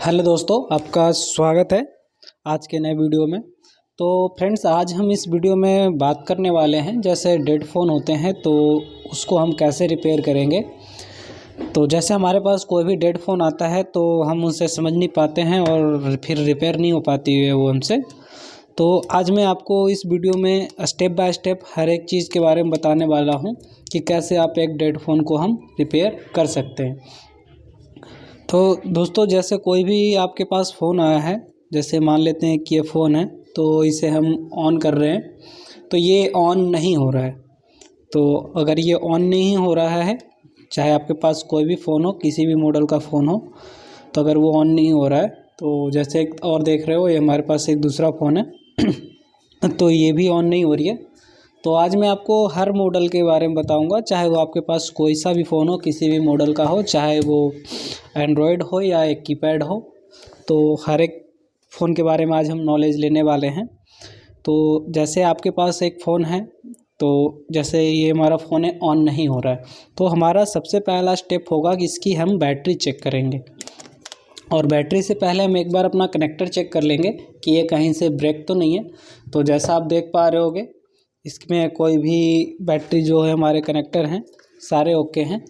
Hello दोस्तों, आपका स्वागत है आज के नए वीडियो में। तो फ्रेंड्स, आज हम इस वीडियो में बात करने वाले हैं जैसे डेड फ़ोन होते हैं तो उसको हम कैसे रिपेयर करेंगे। तो जैसे हमारे पास कोई भी डेड फ़ोन आता है तो हम उनसे समझ नहीं पाते हैं और फिर रिपेयर नहीं हो पाती है वो हमसे। तो आज मैं आपको इस वीडियो में स्टेप बाय स्टेप हर एक चीज़ के बारे में बताने वाला हूँ कि कैसे आप एक डेड फ़ोन को हम रिपेयर कर सकते हैं। तो दोस्तों, जैसे कोई भी आपके पास फ़ोन आया है, जैसे मान लेते हैं कि ये फ़ोन है तो इसे हम ऑन कर रहे हैं तो ये ऑन नहीं हो रहा है। तो अगर ये ऑन नहीं हो रहा है, चाहे आपके पास कोई भी फ़ोन हो, किसी भी मॉडल का फ़ोन हो, तो अगर वो ऑन नहीं हो रहा है तो जैसे एक और देख रहे हो, ये हमारे पास एक दूसरा फ़ोन है तो ये भी ऑन नहीं हो रही है। तो आज मैं आपको हर मॉडल के बारे में बताऊंगा, चाहे वो आपके पास कोई सा भी फ़ोन हो, किसी भी मॉडल का हो, चाहे वो एंड्रॉयड हो या एक कीपैड हो। तो हर एक फ़ोन के बारे में आज हम नॉलेज लेने वाले हैं। तो जैसे आपके पास एक फ़ोन है, तो जैसे ये हमारा फ़ोन है, ऑन नहीं हो रहा है, तो हमारा सबसे पहला स्टेप होगा कि इसकी हम बैटरी चेक करेंगे। और बैटरी से पहले हम एक बार अपना कनेक्टर चेक कर लेंगे कि ये कहीं से ब्रेक तो नहीं है। तो जैसा आप देख पा रहे होगे, इसमें कोई भी बैटरी जो है, हमारे कनेक्टर हैं सारे ओके हैं,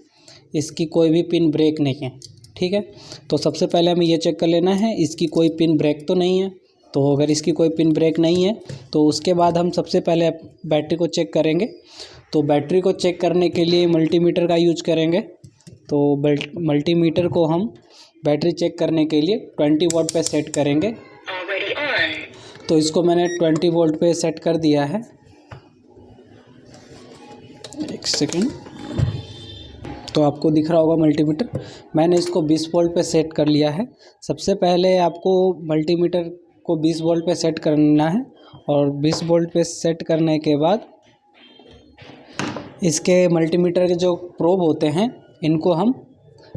इसकी कोई भी पिन ब्रेक नहीं है। ठीक है, तो सबसे पहले हमें ये चेक कर लेना है इसकी कोई पिन ब्रेक तो नहीं है। तो अगर इसकी कोई पिन ब्रेक नहीं है तो उसके बाद हम सबसे पहले बैटरी को चेक करेंगे। तो बैटरी को चेक करने के लिए मल्टीमीटर का यूज करेंगे। तो मल्टीमीटर को हम बैटरी चेक करने के लिए 20 वोल्ट पे सेट करेंगे। तो इसको मैंने 20 वोल्ट पे सेट कर दिया है। एक सेकेंड, तो आपको दिख रहा होगा मल्टीमीटर, मैंने इसको 20 वोल्ट पे सेट कर लिया है। सबसे पहले आपको मल्टीमीटर को 20 वोल्ट पे सेट करना है और 20 वोल्ट पे सेट करने के बाद इसके मल्टीमीटर के जो प्रोब होते हैं, इनको हम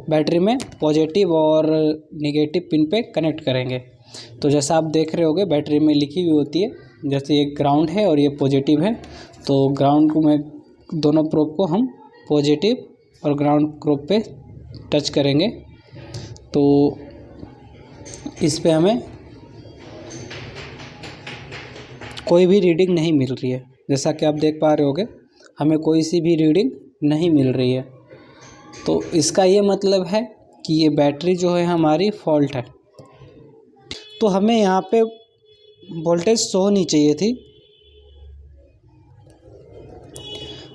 बैटरी में पॉजिटिव और नेगेटिव पिन पे कनेक्ट करेंगे। तो जैसा आप देख रहे होगे, बैटरी में लिखी हुई होती है, जैसे ये ग्राउंड है और ये पॉजिटिव है। तो ग्राउंड को में दोनों प्रोब को हम पॉजिटिव और ग्राउंड प्रोब पे टच करेंगे। तो इस पे हमें कोई भी रीडिंग नहीं मिल रही है, जैसा कि आप देख पा रहे होगे, हमें कोई सी भी रीडिंग नहीं मिल रही है। तो इसका ये मतलब है कि ये बैटरी जो है हमारी फॉल्ट है। तो हमें यहाँ पे वोल्टेज शो होनी चाहिए थी।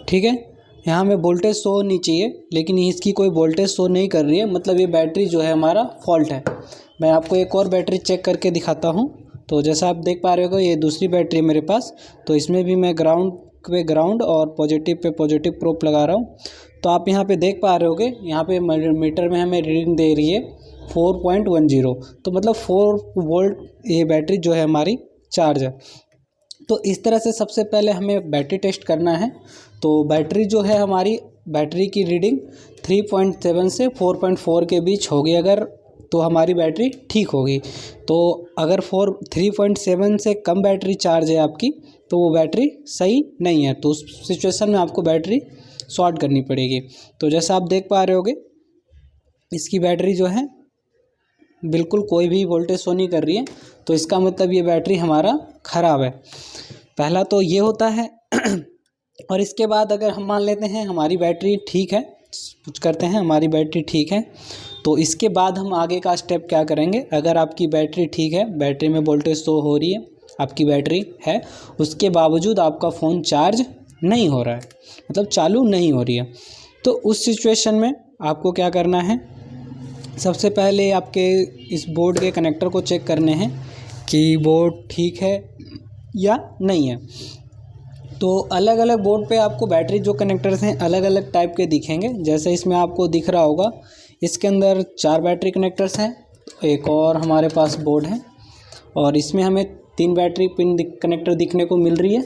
ठीक है, यहाँ हमें वोल्टेज शो होनी चाहिए, लेकिन इसकी कोई वोल्टेज शो नहीं कर रही है, मतलब ये बैटरी जो है हमारा फॉल्ट है। मैं आपको एक और बैटरी चेक करके दिखाता हूँ। तो जैसा आप देख पा रहे हो, ये दूसरी बैटरी है मेरे पास। तो इसमें भी मैं ग्राउंड पे ग्राउंड और पॉजिटिव पे पॉजिटिव प्रोब लगा रहा हूँ। तो आप यहाँ पे देख पा रहे होगे, यहाँ पे मीटर में हमें रीडिंग दे रही है 4.10। तो मतलब 4 वोल्ट ये बैटरी जो है हमारी चार्ज है। तो इस तरह से सबसे पहले हमें बैटरी टेस्ट करना है। तो बैटरी जो है हमारी, बैटरी की रीडिंग 3.7 से 4.4 के बीच होगी अगर, तो हमारी बैटरी ठीक होगी। तो अगर 3.7 से कम बैटरी चार्ज है आपकी, तो वो बैटरी सही नहीं है। तो उस सिचुएशन में आपको बैटरी शॉर्ट करनी पड़ेगी। तो जैसा आप देख पा रहे होगे, इसकी बैटरी जो है बिल्कुल कोई भी वोल्टेज शो नहीं कर रही है। तो इसका मतलब ये बैटरी हमारा ख़राब है। पहला तो ये होता है और इसके बाद अगर हम मान लेते हैं हमारी बैटरी ठीक है, कुछ करते हैं हमारी बैटरी ठीक है, तो इसके बाद हम आगे का स्टेप क्या करेंगे। अगर आपकी बैटरी ठीक है, बैटरी में वोल्टेज शो हो रही है, आपकी बैटरी है, उसके बावजूद आपका फ़ोन चार्ज नहीं हो रहा है, मतलब चालू नहीं हो रही है, तो उस सिचुएशन में आपको क्या करना है। सबसे पहले आपके इस बोर्ड के कनेक्टर को चेक करने हैं कि बोर्ड ठीक है या नहीं है। तो अलग अलग बोर्ड पे आपको बैटरी जो कनेक्टर्स हैं अलग अलग टाइप के दिखेंगे। जैसे इसमें आपको दिख रहा होगा, इसके अंदर 4 बैटरी कनेक्टर्स हैं। एक और हमारे पास बोर्ड है और इसमें हमें 3 बैटरी पिन कनेक्टर दिखने को मिल रही है।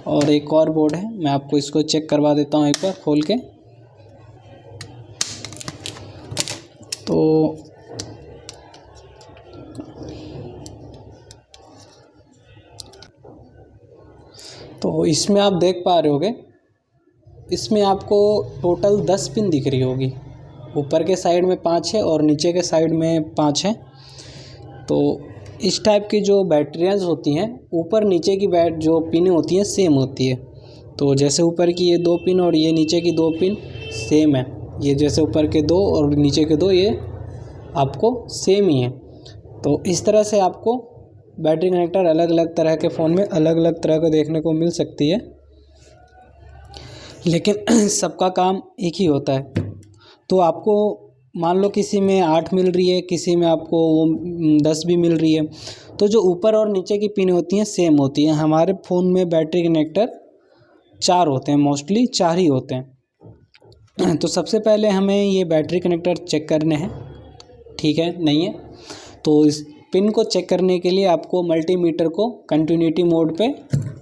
और एक और बोर्ड है, मैं आपको इसको चेक करवा देता हूँ एक बार खोल के। तो इसमें आप देख पा रहे होगे, इसमें आपको टोटल 10 पिन दिख रही होगी। ऊपर के साइड में 5 है और नीचे के साइड में 5 है। तो इस टाइप की जो बैटरियाँ होती हैं, ऊपर नीचे की जो पिन होती हैं सेम होती है। तो जैसे ऊपर की ये 2 पिन और ये नीचे की 2 पिन सेम है, ये जैसे ऊपर के 2 और नीचे के 2 ये आपको सेम ही है। तो इस तरह से आपको बैटरी कनेक्टर अलग अलग तरह के फ़ोन में अलग अलग तरह का देखने को मिल सकती है, लेकिन सबका काम एक ही होता है। तो आपको मान लो किसी में 8 मिल रही है, किसी में आपको 10 भी मिल रही है, तो जो ऊपर और नीचे की पिन होती हैं सेम होती हैं। हमारे फ़ोन में बैटरी कनेक्टर 4 होते हैं, मोस्टली 4 ही होते हैं। तो सबसे पहले हमें ये बैटरी कनेक्टर चेक करने हैं, ठीक है, नहीं है तो इस पिन को चेक करने के लिए आपको मल्टीमीटर को कंटिन्यूटी मोड पे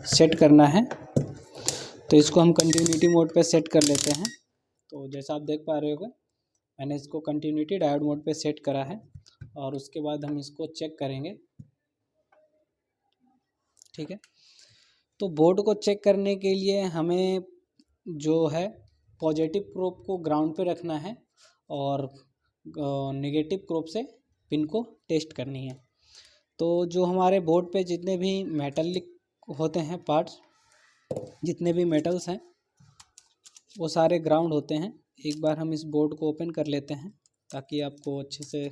सेट करना है। तो इसको हम कंटिन्यूटी मोड पे सेट कर लेते हैं। तो जैसा आप देख पा रहे होगे, मैंने इसको कंटिन्यूटी डायोड मोड पे सेट करा है और उसके बाद हम इसको चेक करेंगे, ठीक है। तो बोर्ड को चेक करने के लिए हमें जो है पॉजिटिव प्रोब को ग्राउंड पे रखना है और नेगेटिव प्रोब से पिन को टेस्ट करनी है। तो जो हमारे बोर्ड पे जितने भी मेटालिक होते हैं पार्ट्स, जितने भी मेटल्स हैं वो सारे ग्राउंड होते हैं। एक बार हम इस बोर्ड को ओपन कर लेते हैं ताकि आपको अच्छे से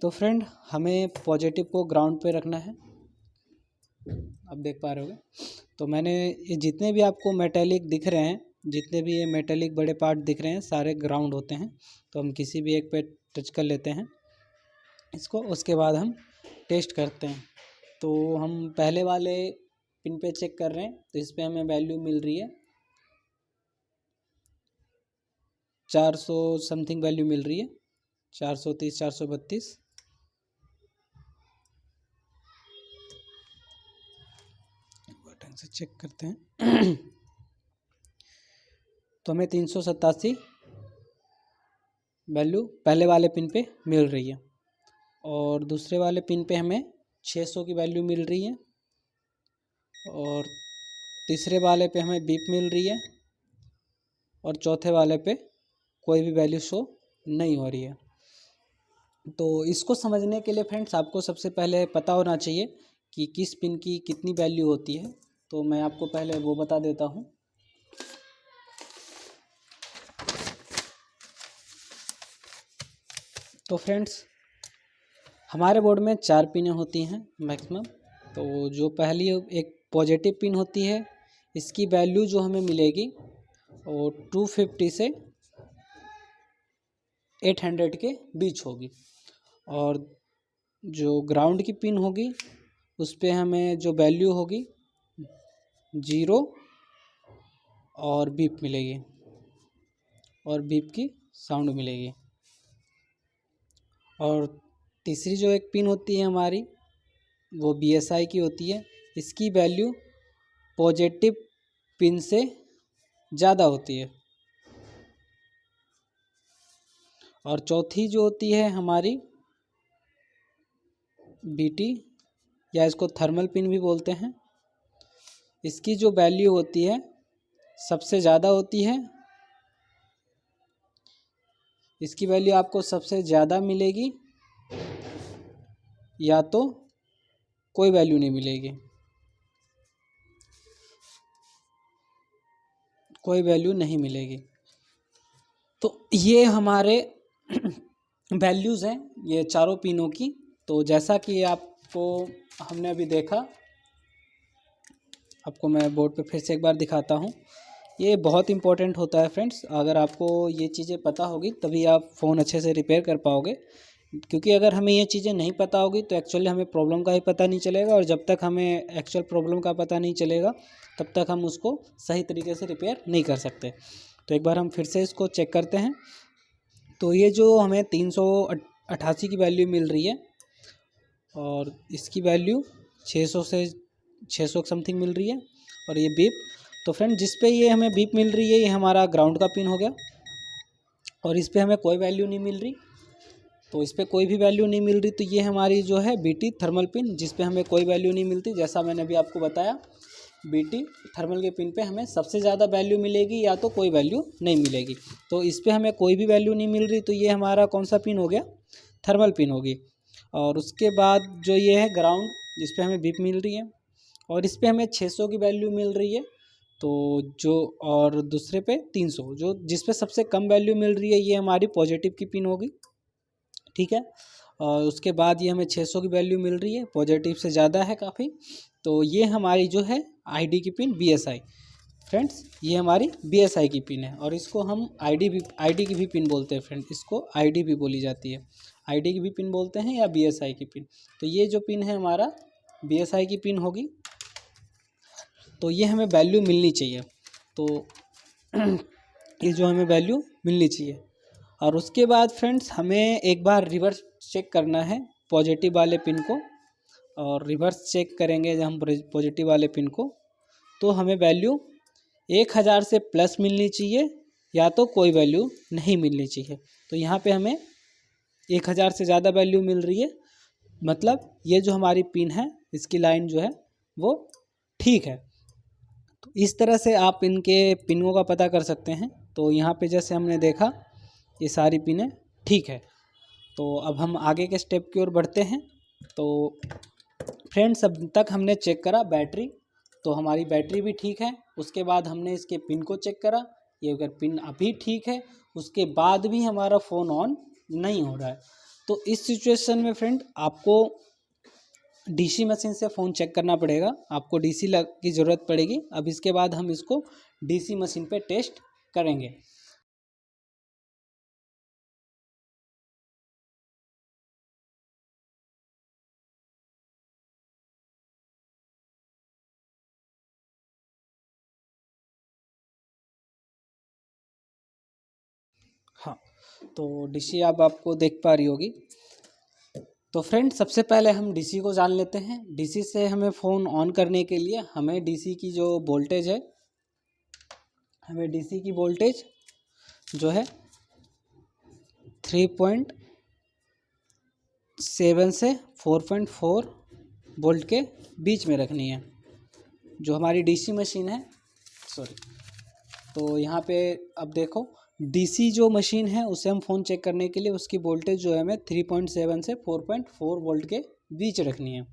तो फ्रेंड हमें पॉजिटिव को ग्राउंड पे रखना है, आप देख पा रहे होगे। तो मैंने ये जितने भी आपको मेटालिक दिख रहे हैं, जितने भी ये मेटालिक बड़े पार्ट दिख रहे हैं सारे ग्राउंड होते हैं। तो हम किसी भी एक पे टच कर लेते हैं इसको, उसके बाद हम टेस्ट करते हैं। तो हम पहले वाले पिन पे चेक कर रहे हैं, तो इस पे हमें वैल्यू मिल रही है 400 समथिंग वैल्यू मिल रही है, 430 432। ढंग से चेक करते हैं। तो हमें 387 वैल्यू पहले वाले पिन पे मिल रही है और दूसरे वाले पिन पे हमें 600 की वैल्यू मिल रही है और तीसरे वाले पे हमें बीप मिल रही है और चौथे वाले पे कोई भी वैल्यू शो नहीं हो रही है। तो इसको समझने के लिए फ्रेंड्स आपको सबसे पहले पता होना चाहिए कि किस पिन की कितनी वैल्यू होती है। तो मैं आपको पहले वो बता देता हूँ। तो फ्रेंड्स हमारे बोर्ड में 4 पिनें होती हैं मैक्सिमम। तो जो पहली एक पॉजिटिव पिन होती है, इसकी वैल्यू जो हमें मिलेगी वो 250 से 800 के बीच होगी और जो ग्राउंड की पिन होगी उस पे हमें जो वैल्यू होगी 0 और बीप मिलेगी और बीप की साउंड मिलेगी। और तीसरी जो एक पिन होती है हमारी वो BSI की होती है, इसकी वैल्यू पॉजिटिव पिन से ज़्यादा होती है। और चौथी जो होती है हमारी BT या इसको थर्मल पिन भी बोलते हैं, इसकी जो वैल्यू होती है सबसे ज़्यादा होती है। इसकी वैल्यू आपको सबसे ज़्यादा मिलेगी या तो कोई वैल्यू नहीं मिलेगी, कोई वैल्यू नहीं मिलेगी। तो ये हमारे वैल्यूज़ हैं ये चारों पिनों की। तो जैसा कि आपको हमने अभी देखा, आपको मैं बोर्ड पे फिर से एक बार दिखाता हूँ। ये बहुत इंपॉर्टेंट होता है फ्रेंड्स, अगर आपको ये चीज़ें पता होगी तभी आप फ़ोन अच्छे से रिपेयर कर पाओगे। क्योंकि अगर हमें ये चीज़ें नहीं पता होगी तो एक्चुअली हमें प्रॉब्लम का ही पता नहीं चलेगा और जब तक हमें एक्चुअल प्रॉब्लम का पता नहीं चलेगा तब तक हम उसको सही तरीके से रिपेयर नहीं कर सकते। तो एक बार हम फिर से इसको चेक करते हैं। तो ये जो हमें 388 की वैल्यू मिल रही है और इसकी वैल्यू 600 से 600 समथिंग मिल रही है और ये बीप। तो फ्रेंड जिस पे ये हमें बीप मिल रही है ये हमारा ग्राउंड का पिन हो गया और इस पे हमें कोई वैल्यू नहीं मिल रही। तो इस पे कोई भी वैल्यू नहीं मिल रही, तो ये हमारी जो है BT थर्मल पिन जिस पे हमें कोई वैल्यू नहीं मिलती। जैसा मैंने अभी आपको बताया BT थर्मल के पिन पे हमें सबसे ज़्यादा वैल्यू मिलेगी या तो कोई वैल्यू नहीं मिलेगी। तो इस पे हमें कोई भी वैल्यू नहीं मिल रही, तो ये हमारा कौन सा पिन हो गया, थर्मल पिन होगी। और उसके बाद जो ये है ग्राउंड, जिस पे हमें बीप मिल रही है और इस पे हमें 600 की वैल्यू मिल रही है। तो जो और दूसरे पे 300, जो जिस पे सबसे कम वैल्यू मिल रही है ये हमारी पॉजिटिव की पिन होगी, ठीक है। और उसके बाद ये हमें 600 की वैल्यू मिल रही है, पॉजिटिव से ज़्यादा है काफ़ी, तो ये हमारी जो है ID की पिन BSI। फ्रेंड्स ये हमारी BSI की पिन है और इसको हम ID की भी पिन बोलते हैं फ्रेंड, इसको ID भी बोली जाती है, ID की भी पिन बोलते हैं या BSI की पिन। तो ये जो पिन है हमारा BSI की पिन होगी, तो ये हमें वैल्यू मिलनी चाहिए। तो ये जो हमें वैल्यू मिलनी चाहिए। और उसके बाद फ्रेंड्स हमें एक बार रिवर्स चेक करना है पॉजिटिव वाले पिन को, और रिवर्स चेक करेंगे जब हम पॉजिटिव वाले पिन को, तो हमें वैल्यू 1000 से प्लस मिलनी चाहिए या तो कोई वैल्यू नहीं मिलनी चाहिए। तो यहाँ पे हमें 1000 से ज़्यादा वैल्यू मिल रही है, मतलब ये जो हमारी पिन है इसकी लाइन जो है वो ठीक है। तो इस तरह से आप इनके पिनों का पता कर सकते हैं। तो यहाँ पे जैसे हमने देखा ये सारी पिनें ठीक है। तो अब हम आगे के स्टेप की ओर बढ़ते हैं। तो फ्रेंड्स अब तक हमने चेक करा बैटरी, तो हमारी बैटरी भी ठीक है। उसके बाद हमने इसके पिन को चेक करा, ये अगर पिन अभी ठीक है, उसके बाद भी हमारा फ़ोन ऑन नहीं हो रहा है। तो इस सिचुएशन में फ्रेंड आपको DC मशीन से फ़ोन चेक करना पड़ेगा, आपको DC की ज़रूरत पड़ेगी। अब इसके बाद हम इसको DC मशीन पे टेस्ट करेंगे। हाँ, तो DC अब आपको देख पा रही होगी। तो फ्रेंड सबसे पहले हम DC को जान लेते हैं। DC से हमें फ़ोन ऑन करने के लिए हमें DC की जो वोल्टेज है, हमें DC की वोल्टेज जो है 3.7 से 4.4 वोल्ट के बीच में रखनी है, जो हमारी DC मशीन है। सॉरी, तो यहाँ पे अब देखो DC जो मशीन है उसे हम फ़ोन चेक करने के लिए उसकी वोल्टेज जो है हमें 3.7 से 4.4 वोल्ट के बीच रखनी है,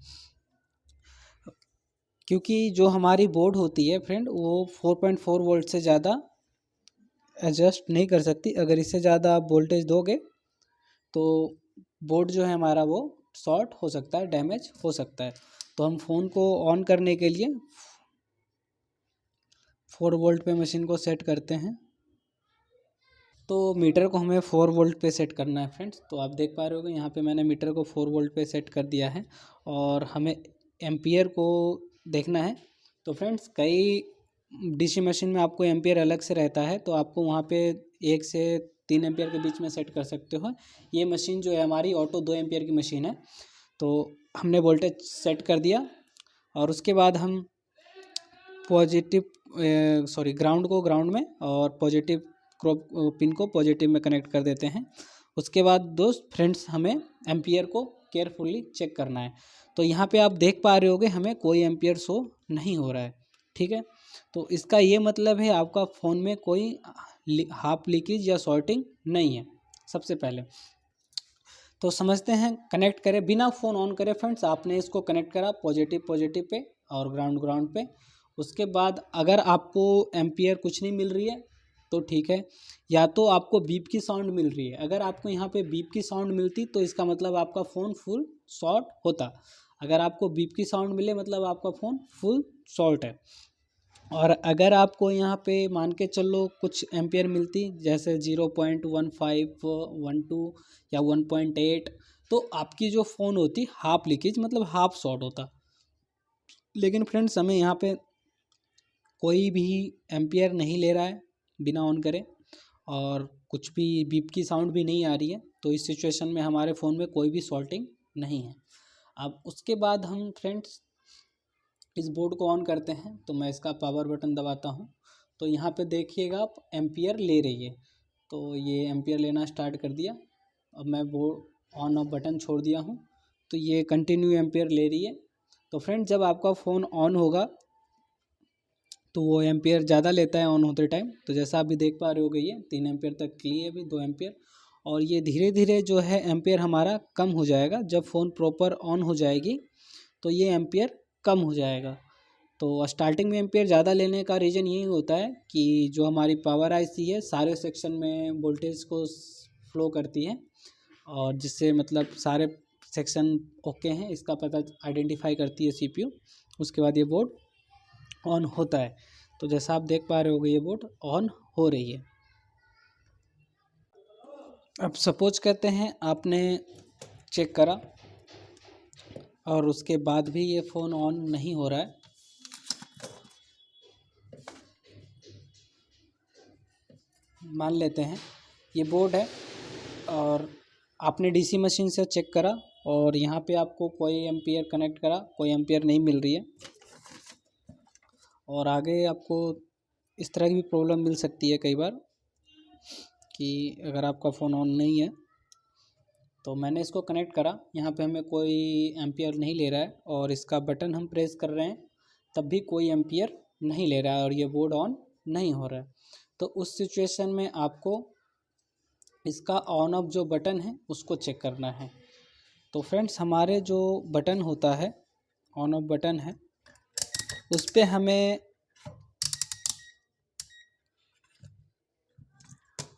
क्योंकि जो हमारी बोर्ड होती है फ्रेंड वो 4.4 वोल्ट से ज़्यादा एडजस्ट नहीं कर सकती। अगर इससे ज़्यादा आप वोल्टेज दोगे तो बोर्ड जो है हमारा वो शॉर्ट हो सकता है, डैमेज हो सकता है। तो हम फ़ोन को ऑन करने के लिए 4 वोल्ट पे मशीन को सेट करते हैं। तो मीटर को हमें 4 वोल्ट पे सेट करना है फ्रेंड्स। तो आप देख पा रहे होगे यहाँ पे मैंने मीटर को 4 वोल्ट पे सेट कर दिया है और हमें एम्पियर को देखना है। तो फ्रेंड्स कई DC मशीन में आपको एम्पियर अलग से रहता है, तो आपको वहाँ पे 1 से 3 एम्पियर के बीच में सेट कर सकते हो। ये मशीन जो है हमारी ऑटो 2 एम्पियर की मशीन है। तो हमने वोल्टेज सेट कर दिया और उसके बाद हम ग्राउंड को ग्राउंड में और पॉजिटिव पिन को पॉजिटिव में कनेक्ट कर देते हैं। उसके बाद दोस्त फ्रेंड्स हमें एम्पियर को केयरफुली चेक करना है। तो यहाँ पे आप देख पा रहे होगे हमें कोई एम्पियर शो नहीं हो रहा है, ठीक है। तो इसका ये मतलब है आपका फ़ोन में कोई हाफ लीकेज या शॉर्टिंग नहीं है। सबसे पहले तो समझते हैं, कनेक्ट करें बिना फ़ोन ऑन करे फ्रेंड्स। आपने इसको कनेक्ट करा पॉजिटिव पॉजिटिव पे और ग्राउंड ग्राउंड पे। उसके बाद अगर आपको एम्पियर कुछ नहीं मिल रही है तो ठीक है, या तो आपको बीप की साउंड मिल रही है। अगर आपको यहाँ पे बीप की साउंड मिलती तो इसका मतलब आपका फ़ोन फुल शॉर्ट होता। अगर आपको बीप की साउंड मिले मतलब आपका फ़ोन फुल शॉर्ट है। और अगर आपको यहाँ पे मान के चलो कुछ एम्पियर मिलती जैसे 0.1512 या 1.8, तो आपकी जो फ़ोन होती हाफ लीकेज मतलब हाफ शॉर्ट होता। लेकिन फ्रेंड्स हमें यहाँ पे कोई भी एम्पियर नहीं ले रहा है बिना ऑन करे और कुछ भी बीप की साउंड भी नहीं आ रही है। तो इस सिचुएशन में हमारे फ़ोन में कोई भी शॉर्टिंग नहीं है। अब उसके बाद हम फ्रेंड्स इस बोर्ड को ऑन करते हैं। तो मैं इसका पावर बटन दबाता हूँ, तो यहाँ पे देखिएगा आप एम्पियर ले रही है। तो ये एम्पियर लेना स्टार्ट कर दिया। अब मैं बोर्ड ऑन ऑफ बटन छोड़ दिया हूँ, तो ये कंटिन्यू एम्पियर ले रही है। तो फ्रेंड जब आपका फ़ोन ऑन होगा तो वो एम्पियर ज़्यादा लेता है ऑन होते टाइम। तो जैसा आप भी देख पा रहे हो, ये 3 एम्पियर तक लिए अभी 2 एम्पियर, और ये धीरे धीरे जो है एम्पियर हमारा कम हो जाएगा। जब फ़ोन प्रॉपर ऑन हो जाएगी तो ये एम्पियर कम हो जाएगा। तो स्टार्टिंग में एम्पियर ज़्यादा लेने का रीज़न यही होता है कि जो हमारी पावर आईसी है सारे सेक्शन में वोल्टेज को फ्लो करती है, और जिससे मतलब सारे सेक्शन ओके हैं इसका पता आइडेंटिफाई करती है सीपीयू। उसके बाद ये बोर्ड ऑन होता है। तो जैसा आप देख पा रहे होगे ये बोर्ड ऑन हो रही है। अब सपोज करते हैं आपने चेक करा और उसके बाद भी ये फ़ोन ऑन नहीं हो रहा है। मान लेते हैं ये बोर्ड है और आपने डीसी मशीन से चेक करा और यहाँ पे आपको कोई एम्पियर कनेक्ट करा, कोई एम्पियर नहीं मिल रही है, और आगे आपको इस तरह की भी प्रॉब्लम मिल सकती है कई बार कि अगर आपका फ़ोन ऑन नहीं है। तो मैंने इसको कनेक्ट करा, यहाँ पे हमें कोई एम्पियर नहीं ले रहा है, और इसका बटन हम प्रेस कर रहे हैं तब भी कोई एम्पियर नहीं ले रहा है और ये बोर्ड ऑन नहीं हो रहा है। तो उस सिचुएशन में आपको इसका ऑन ऑफ जो बटन है उसको चेक करना है। तो फ्रेंड्स हमारे जो बटन होता है, ऑन ऑफ बटन है, उस पर हमें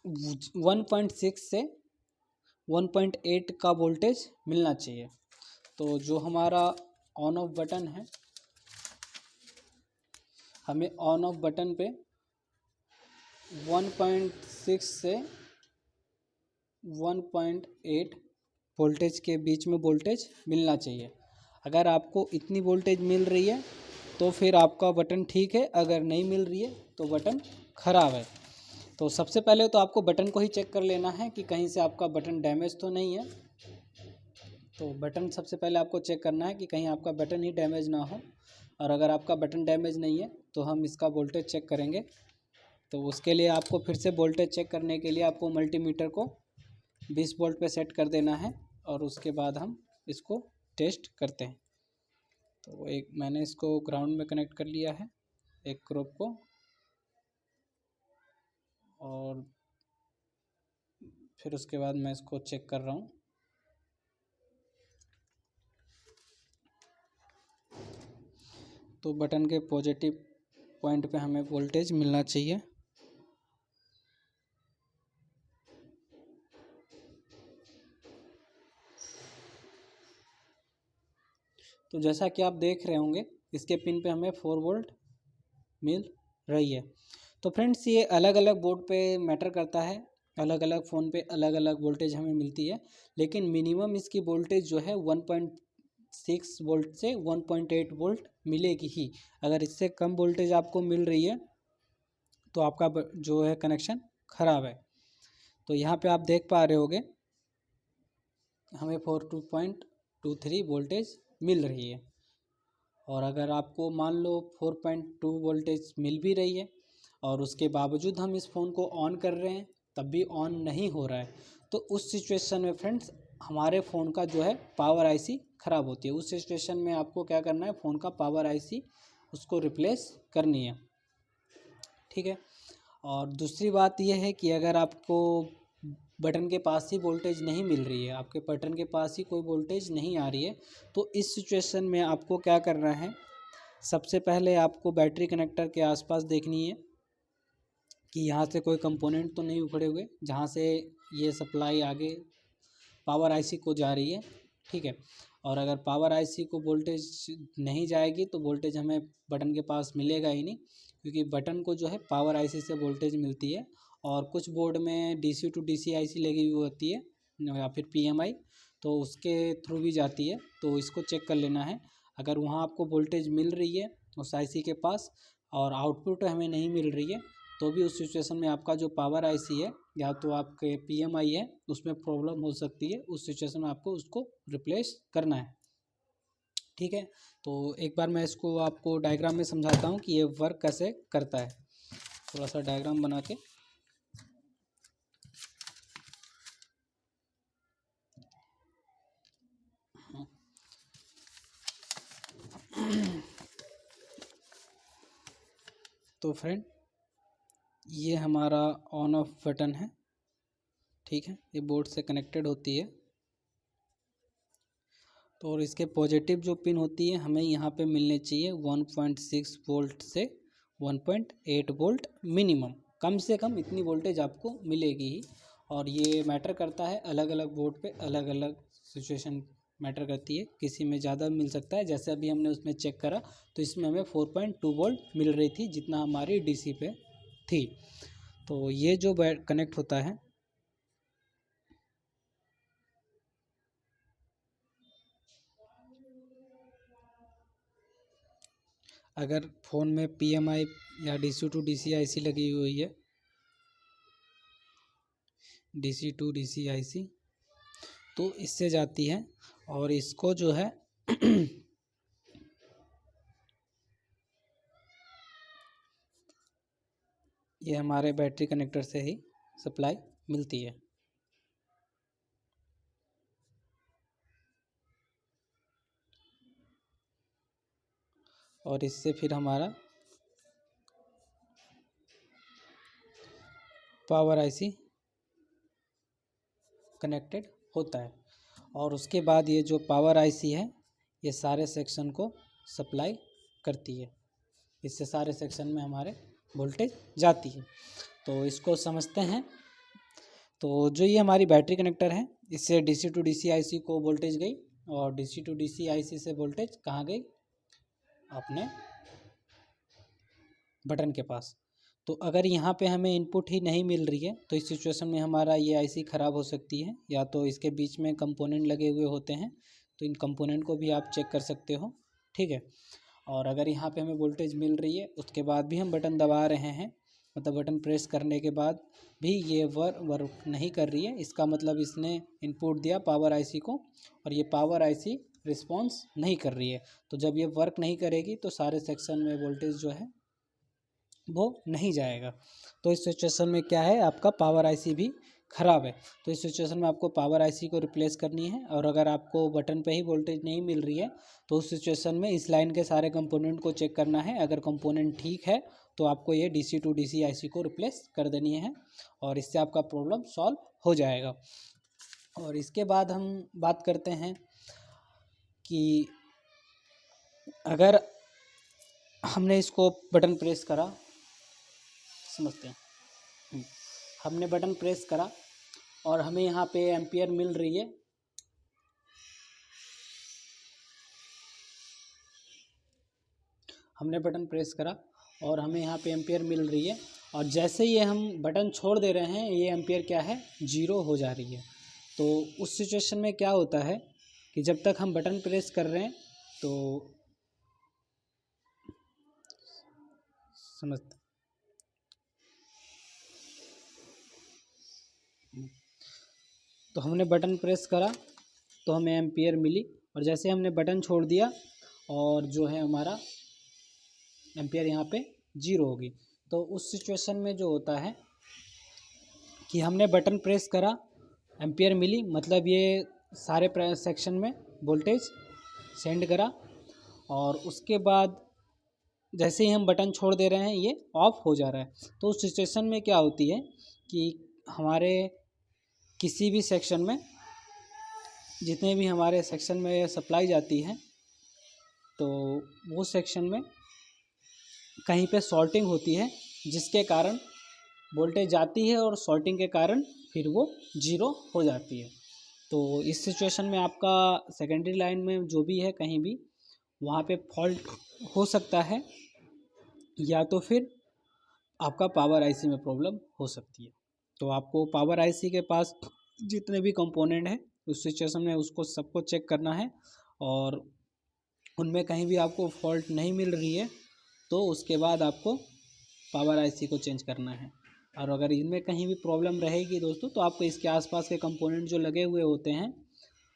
1.6 से 1.8 का वोल्टेज मिलना चाहिए। तो जो हमारा ऑन ऑफ बटन है, हमें ऑन ऑफ बटन पे 1.6 से 1.8 वोल्टेज के बीच में वोल्टेज मिलना चाहिए। अगर आपको इतनी वोल्टेज मिल रही है तो फिर आपका बटन ठीक है, अगर नहीं मिल रही है तो बटन ख़राब है। तो सबसे पहले तो आपको बटन को ही चेक कर लेना है कि कहीं से आपका बटन डैमेज तो नहीं है। तो बटन सबसे पहले आपको चेक करना है कि कहीं आपका बटन ही डैमेज ना हो, और अगर आपका बटन डैमेज नहीं है तो हम इसका वोल्टेज चेक करेंगे। तो उसके लिए आपको फिर से वोल्टेज चेक करने के लिए आपको मल्टीमीटर को 20 वोल्ट पे सेट कर देना है, और उसके बाद हम इसको टेस्ट करते हैं। तो एक मैंने इसको ग्राउंड में कनेक्ट कर लिया है, एक क्रोप को, और फिर उसके बाद मैं इसको चेक कर रहा हूँ। तो बटन के पॉजिटिव पॉइंट पे हमें वोल्टेज मिलना चाहिए। तो जैसा कि आप देख रहे होंगे इसके पिन पे हमें 4 वोल्ट मिल रही है। तो फ्रेंड्स ये अलग अलग बोर्ड पे मैटर करता है, अलग अलग फ़ोन पे अलग अलग वोल्टेज हमें मिलती है, लेकिन मिनिमम इसकी वोल्टेज जो है 1.6 वोल्ट से 1.8 वोल्ट मिलेगी ही। अगर इससे कम वोल्टेज आपको मिल रही है तो आपका जो है कनेक्शन ख़राब है। तो यहाँ पे आप देख पा रहे होगे हमें 42.23 वोल्टेज मिल रही है, और अगर आपको मान लो 4.2 वोल्टेज मिल भी रही है और उसके बावजूद हम इस फ़ोन को ऑन कर रहे हैं तब भी ऑन नहीं हो रहा है, तो उस सिचुएशन में फ्रेंड्स हमारे फ़ोन का जो है पावर आईसी ख़राब होती है। उस सिचुएशन में आपको क्या करना है, फ़ोन का पावर आईसी उसको रिप्लेस करनी है, ठीक है। और दूसरी बात यह है कि अगर आपको बटन के पास ही वोल्टेज नहीं मिल रही है, आपके बटन के पास ही कोई वोल्टेज नहीं आ रही है, तो इस सिचुएशन में आपको क्या करना है, सबसे पहले आपको बैटरी कनेक्टर के आसपास देखनी है कि यहाँ से कोई कंपोनेंट तो नहीं उखड़े हुए जहाँ से ये सप्लाई आगे पावर आईसी को जा रही है, ठीक है। और अगर पावर आईसी को वोल्टेज नहीं जाएगी तो वोल्टेज हमें बटन के पास मिलेगा ही नहीं, क्योंकि बटन को जो है पावर आईसी से वोल्टेज मिलती है। और कुछ बोर्ड में डीसी टू डीसी आईसी लगी हुई होती है या फिर पीएमआई, तो उसके थ्रू भी जाती है। तो इसको चेक कर लेना है, अगर वहाँ आपको वोल्टेज मिल रही है उस आईसी के पास और आउटपुट हमें नहीं मिल रही है, तो भी उस सिचुएशन में आपका जो पावर आईसी है या तो आपके पीएमआई है उसमें प्रॉब्लम हो सकती है। उस सिचुएशन में आपको उसको रिप्लेस करना है, ठीक है। तो एक बार मैं इसको आपको डायग्राम में समझाता हूँ कि ये वर्क कैसे करता है। थोड़ा सा डायग्राम बना के, तो फ्रेंड ये हमारा ऑन ऑफ बटन है, ठीक है, ये बोर्ड से कनेक्टेड होती है। तो और इसके पॉजिटिव जो पिन होती है हमें यहाँ पे मिलने चाहिए 1.6 वोल्ट से 1.8 वोल्ट मिनिमम, कम से कम इतनी वोल्टेज आपको मिलेगी ही। और ये मैटर करता है अलग अलग बोर्ड पे, अलग अलग सिचुएशन मैटर करती है, किसी में ज़्यादा मिल सकता है। जैसे अभी हमने उसमें चेक करा तो इसमें हमें 4.2 वोल्ट मिल रही थी जितना हमारी डीसी पे थी। तो ये जो कनेक्ट होता है, अगर फ़ोन में PMI या DC टू DC IC लगी हुई है, DC टू DC IC, तो इससे जाती है और इसको जो है ये हमारे बैटरी कनेक्टर से ही सप्लाई मिलती है। और इससे फिर हमारा पावर IC कनेक्टेड होता है। और उसके बाद ये जो पावर IC है ये सारे सेक्शन को सप्लाई करती है, इससे सारे सेक्शन में हमारे वोल्टेज जाती है। तो इसको समझते हैं। तो जो ये हमारी बैटरी कनेक्टर है इससे DC टू DC IC को वोल्टेज गई, और DC टू DC IC से वोल्टेज कहाँ गई, अपने बटन के पास। तो अगर यहाँ पे हमें इनपुट ही नहीं मिल रही है तो इस सिचुएशन में हमारा ये IC ख़राब हो सकती है, या तो इसके बीच में कंपोनेंट लगे हुए होते हैं तो इन कंपोनेंट को भी आप चेक कर सकते हो, ठीक है। और अगर यहाँ पे हमें वोल्टेज मिल रही है उसके बाद भी हम बटन दबा रहे हैं, मतलब बटन प्रेस करने के बाद भी ये वर्क नहीं कर रही है, इसका मतलब इसने इनपुट दिया पावर IC को और ये पावर IC रिस्पॉन्स नहीं कर रही है। तो जब ये वर्क नहीं करेगी तो सारे सेक्शन में वोल्टेज जो है वो नहीं जाएगा। तो इस सिचुएशन में क्या है, आपका पावर IC भी ख़राब है। तो इस सिचुएशन में आपको पावर IC को रिप्लेस करनी है। और अगर आपको बटन पे ही वोल्टेज नहीं मिल रही है तो उस सिचुएशन में इस लाइन के सारे कंपोनेंट को चेक करना है। अगर कंपोनेंट ठीक है तो आपको ये DC टू DC IC को रिप्लेस कर देनी है और इससे आपका प्रॉब्लम सॉल्व हो जाएगा। और इसके बाद हम बात करते हैं कि अगर हमने इसको बटन प्रेस करा, समझते हैं, हमने बटन प्रेस करा और हमें यहाँ पे एम्पियर मिल रही है, हमने बटन प्रेस करा और हमें यहाँ पे एम्पियर मिल रही है, और जैसे ही हम बटन छोड़ दे रहे हैं ये एम्पियर क्या है, 0 हो जा रही है। तो उस सिचुएशन में क्या होता है कि जब तक हम बटन प्रेस कर रहे हैं तो हमने बटन प्रेस करा तो हमें एम्पियर मिली, और जैसे हमने बटन छोड़ दिया और जो है हमारा एम्पियर यहाँ पे 0 होगी। तो उस सिचुएशन में जो होता है कि हमने बटन प्रेस करा, एम्पियर मिली, मतलब ये सारे सेक्शन में वोल्टेज सेंड करा, और उसके बाद जैसे ही हम बटन छोड़ दे रहे हैं ये ऑफ हो जा रहा है। तो उस सिचुएशन में क्या होती है कि हमारे किसी भी सेक्शन में, जितने भी हमारे सेक्शन में सप्लाई जाती है, तो वो सेक्शन में कहीं पे शॉर्टिंग होती है जिसके कारण वोल्टेज जाती है और शॉर्टिंग के कारण फिर वो 0 हो जाती है। तो इस सिचुएशन में आपका सेकेंडरी लाइन में जो भी है कहीं भी वहाँ पे फॉल्ट हो सकता है, या तो फिर आपका पावर IC में प्रॉब्लम हो सकती है। तो आपको पावर IC के पास जितने भी कंपोनेंट हैं उस सिचुएशन में उसको सबको चेक करना है, और उनमें कहीं भी आपको फॉल्ट नहीं मिल रही है तो उसके बाद आपको पावर IC को चेंज करना है। और अगर इनमें कहीं भी प्रॉब्लम रहेगी दोस्तों तो आपको इसके आसपास के कंपोनेंट जो लगे हुए होते हैं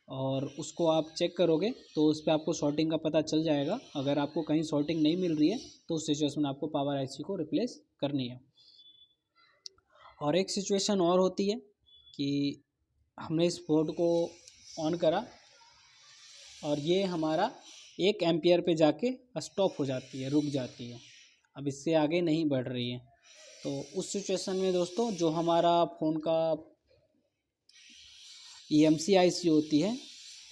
और उसको आप चेक करोगे तो उस पर आपको शॉर्टिंग का पता चल जाएगा। अगर आपको कहीं शॉर्टिंग नहीं मिल रही है तो उस सिचुएशन में आपको पावर IC को रिप्लेस करनी है। और एक सिचुएशन और होती है कि हमने इस बोर्ड को ऑन करा और ये हमारा 1 एम्पियर पे जाके स्टॉप हो जाती है, रुक जाती है। अब इससे आगे नहीं बढ़ रही है। तो उस सिचुएशन में दोस्तों जो हमारा फ़ोन का EMC होती है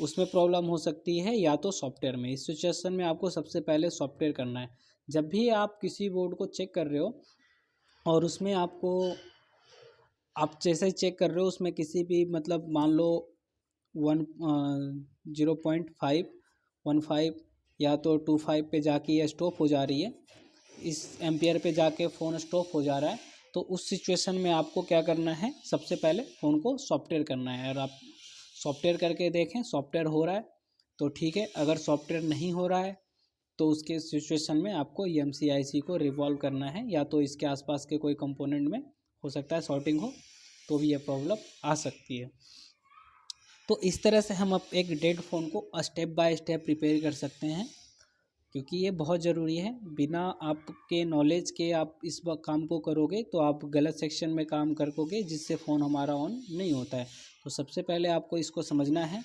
उसमें प्रॉब्लम हो सकती है या तो सॉफ्टवेयर में। इस सिचुएशन में आपको सबसे पहले सॉफ्टवेयर करना है। जब भी आप किसी बोर्ड को चेक कर रहे हो और उसमें आप जैसे ही चेक कर रहे हो उसमें किसी भी मतलब मान लो 0.5 या तो 25 पे जाके ये स्टॉप हो जा रही है, इस एम्पियर पे जाके फ़ोन स्टॉप हो जा रहा है, तो उस सिचुएशन में आपको क्या करना है, सबसे पहले फ़ोन को सॉफ्टवेयर करना है। और आप सॉफ्टवेयर करके देखें, सॉफ्टवेयर हो रहा है तो ठीक है, अगर सॉफ्टवेयर नहीं हो रहा है तो उसके सिचुएशन में आपको EMC को रिवॉल्व करना है, या तो इसके आसपास के कोई कंपोनेंट में हो सकता है शॉर्टिंग हो तो भी ये प्रॉब्लम आ सकती है। तो इस तरह से हम अब एक डेड फ़ोन को स्टेप बाय स्टेप रिपेयर कर सकते हैं, क्योंकि ये बहुत ज़रूरी है। बिना आपके नॉलेज के आप इस काम को करोगे तो आप गलत सेक्शन में काम करोगे, जिससे फ़ोन हमारा ऑन नहीं होता है। तो सबसे पहले आपको इसको समझना है।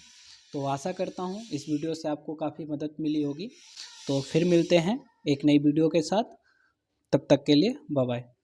तो आशा करता हूँ इस वीडियो से आपको काफ़ी मदद मिली होगी। तो फिर मिलते हैं एक नई वीडियो के साथ, तब तक के लिए बाय बाय।